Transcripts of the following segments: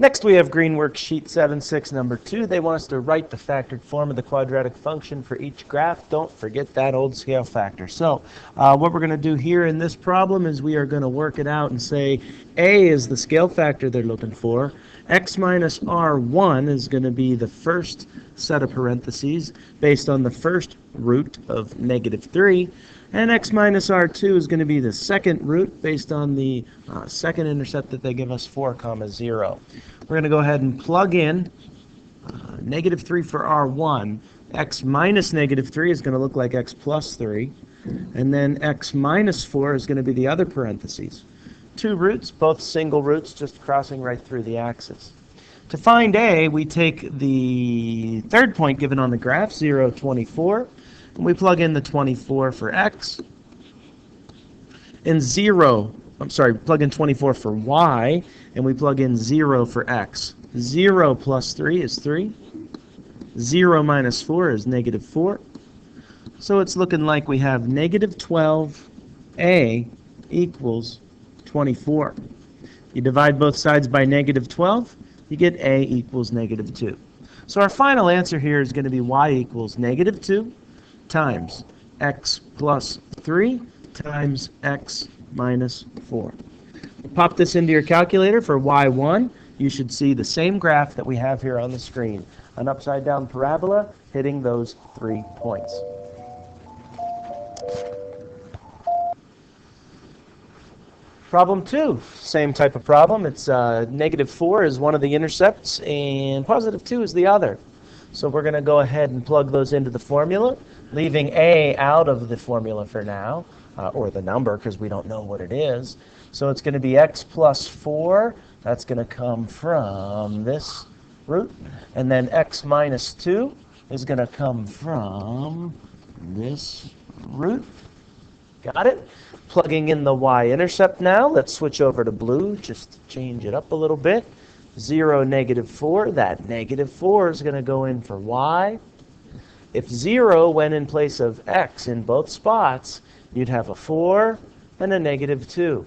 Next, we have green worksheet 7.6, number 2. They want us to write the factored form of the quadratic function for each graph. Don't forget that old scale factor. So what we're going to do here in this problem is we are going to work it out and say a is the scale factor they're looking for. X minus R1 is going to be the first set of parentheses based on the first root of -3. And x minus r2 is going to be the second root based on the second intercept that they give us, 4, 0. We're going to go ahead and plug in -3 for r1. X minus -3 is going to look like x plus 3. And then x minus 4 is going to be the other parentheses. 2 roots, both single roots, just crossing right through the axis. To find a, we take the third point given on the graph, 0, 24. And we plug in the 24 for x, and plug in 24 for y, and we plug in 0 for x. 0 plus 3 is 3. 0 minus 4 is -4. So it's looking like we have -12a equals 24. You divide both sides by -12, you get a equals -2. So our final answer here is going to be y equals -2 times x plus 3 times x minus 4. Pop this into your calculator for y1. You should see the same graph that we have here on the screen, an upside down parabola hitting those 3 points. Problem 2, same type of problem. It's -4 is one of the intercepts and +2 is the other. So we're going to go ahead and plug those into the formula, leaving a out of the formula for now, or the number, because we don't know what it is. So it's going to be x plus 4. That's going to come from this root. And then x minus 2 is going to come from this root. Got it? Plugging in the y-intercept now. Let's switch over to blue, just to change it up a little bit. 0, -4. That -4 is going to go in for y. If 0 went in place of x in both spots, you'd have a 4 and a -2.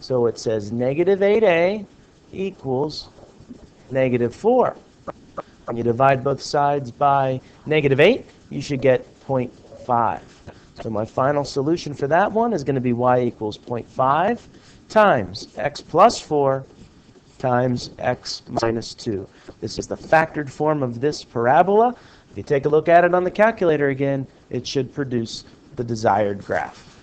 So it says -8a equals -4. When you divide both sides by -8, you should get 0.5. So my final solution for that one is going to be y equals 0.5 times x plus 4 times x minus 2. This is the factored form of this parabola. If you take a look at it on the calculator again, it should produce the desired graph.